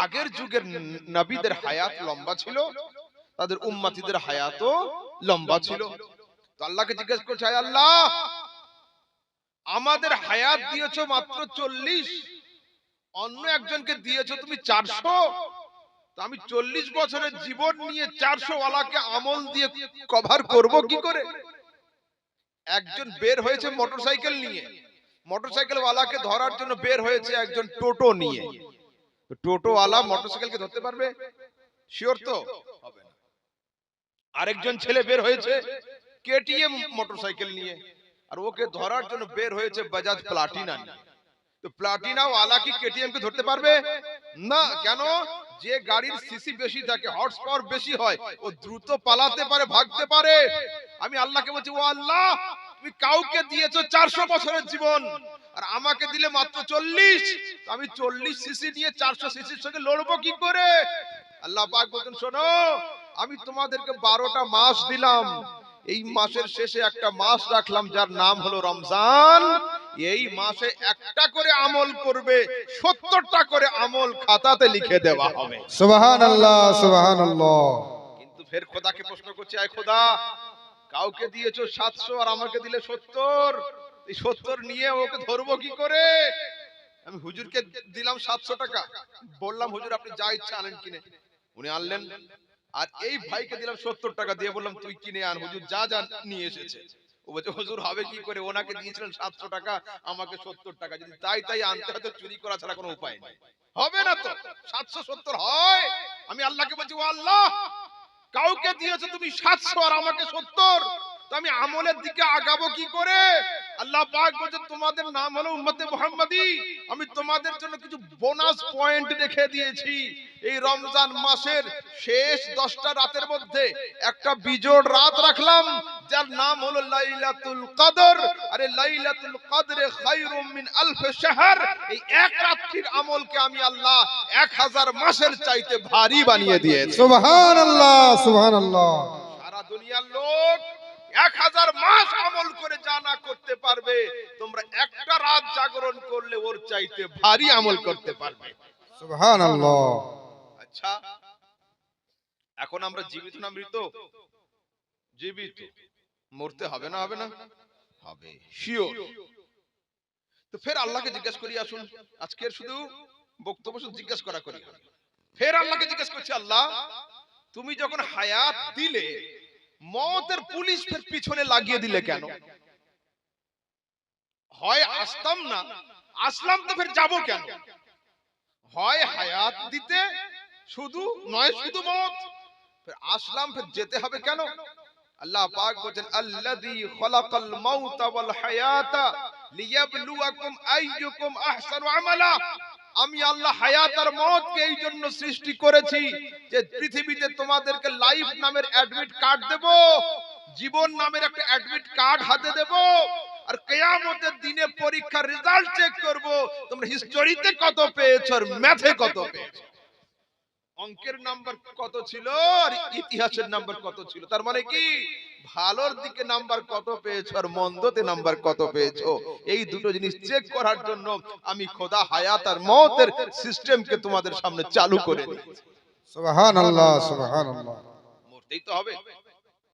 আগের যুগের নবীদের হায়াত লম্বা ছিল, তাদের উম্মতিদের হায়াতও লম্বা ছিল। তো আল্লাহকে জিজ্ঞেস করছে, হে আল্লাহ, আমাদের হায়াত দিয়েছো মাত্র 40, অন্য একজনকে দিয়েছো তুমি 400। তো আমি 40 বছরের জীবন নিয়ে 400 ওয়ালাকে আমল দিয়ে কভার করব কি করে? একজন বের হয়েছে মোটরসাইকেল নিয়ে, মোটরসাইকেল ওয়ালাকে ধরার জন্য বের হয়েছে একজন টোটো নিয়ে। টোটো ওয়ালা মোটরসাইকেলকে ধরতে পারবে? শিওর তো হবে না। আরেকজন ছেলে বের হয়েছে কেটিএম মোটরসাইকেল নিয়ে, আর ওকে ধরার জন্য বের হয়েছে বাজাজ প্লাটিনা নিয়ে। তো প্লাটিনা ওয়ালা কি কেটিএম কে ধরতে পারবে না? কেন? যে গাড়ির সিসি বেশি থাকে, হর্স পাওয়ার বেশি হয়, ও দ্রুত পালাতে পারে, ভাগতে পারে। আমি আল্লাহকে বলছি, ও আল্লাহ, তুমি কাউকে দিয়েছো 400 বছরের জীবন, আর আমাকে দিলে মাত্র 40। আমি 40 সিসি নিয়ে 400 সিসির সঙ্গে লড়বো কি করে? আল্লাহ পাক বলেন, শোনো, আমি তোমাদেরকে 12টা মাস দিলাম, এই মাসের শেষে একটা মাস রাখলাম যার নাম হলো রমজান। এই মাসে একটা করে আমল করবে, 70টা করে আমল খাতাতে লিখে দেওয়া হবে। সুবহানাল্লাহ, সুবহানাল্লাহ। কিন্তু ফের খোদাকে প্রশ্ন করছে, আয় খোদা, কাউকে দিয়েছো 700 আর আমাকে দিলে 70, এই 70 নিয়ে ওকে ধরবো কি করে? আমি হুজুরকে দিলাম 700 টাকা, বললাম হুজুর আপনি যা ইচ্ছা আনেন কিনে, উনি আনলেন। আর এই ভাইকে দিলাম 70 টাকা, দিয়ে বললাম তুই কিনে আন, হুজুর যা যা নিয়ে এসেছে। ও বলছে, হুজুর হবে কি করে? ওনাকে দিয়েছিলেন 700 টাকা, আমাকে 70 টাকা, যদি তাই তাই আনতে হতো, চুরি করা ছাড়া কোনো উপায় নেই। হবে না তো, 770 হয়। আমি আল্লাহকে বলছি, ও আল্লাহ, কাউকে দিয়েছো তুমি 700 আর আমাকে 70, তো আমি আমলের দিকে আগাবো কি করে? আল্লাহ পাক বলেন, তোমাদের নাম হলো উম্মতে মুহাম্মাদি, আমি তোমাদের জন্য কিছু বোনাস পয়েন্ট রেখে দিয়েছি। এই রমজান মাসের শেষ 10টা রাতের মধ্যে একটা বিজোড় রাত রাখলাম, যার নাম হলো লাইলাতুল কদর। আরে লাইলাতুল কদরে খায়রুম মিন আলফ শাহর। এই এক রাত্রির আমলকে আমি আল্লাহ 1000 মাসের চাইতে ভারী বানিয়ে দিয়েছি। সুবহানাল্লাহ, সুবহানাল্লাহ। সারা দুনিয়ার লোক 1000 মাস আমল করে যা না করতে পারবে, তোমরা একটা রাত জাগরণ করলে ওর চাইতে ভারী আমল করতে পারবে। সুবহানাল্লাহ। আচ্ছা, এখন আমরা জীবিত না মৃত? জীবিত। মরতে হবে না? হবে না? হবে, শিওর। তো ফের আল্লাহকে জিজ্ঞেস করি, আসুন আজকের শুধু বক্তব্য শুধু জিজ্ঞেস করা করি। ফের আল্লাহকে জিজ্ঞেস করছি, আল্লাহ, তুমি যখন হায়াত দিলে, মওতের পুলিশ ফের পিছনে লাগিয়ে দিলে কেন? হয় আসতাম না, আসলাম তো ফের যাবো কেন? হয় হায়াত দিতে শুধু নয়, শুধু মওত, ফের আসলাম, ফের যেতে হবে কেন? আল্লাহ পাক বলেন, আল্লাযী খালাকাল মাউতা ওয়াল হায়াতা লিয়াবলুয়াকুম আইয়ুকুম আহসানু আমালা। আমি আল্লাহ হায়াত আর মওতকে এই জন্য সৃষ্টি করেছি যে পৃথিবীতে তোমাদেরকে লাইফ নামের অ্যাডমিট কার্ড দেব, জীবন নামের একটা অ্যাডমিট কার্ড হাতে দেব, আর কিয়ামতের দিনে পরীক্ষার রেজাল্ট চেক করব, তোমরা হিস্টরিতে কত পেয়েছো আর ম্যাথে কত পেয়েছো। অঙ্কের নাম্বার কত ছিল আর ইতিহাসের নাম্বার কত ছিল। তার মানে কি, ভালোর দিকে নাম্বার কত পেয়েছো আর মন্দতে নাম্বার কত পেয়েছো, এই দুটো জিনিস চেক করার জন্য আমি খোদা হায়াত আর মওতের সিস্টেমকে তোমাদের সামনে চালু করে দিয়েছি। সুবহানাল্লাহ, সুবহানাল্লাহ। মরতেই তো হবে।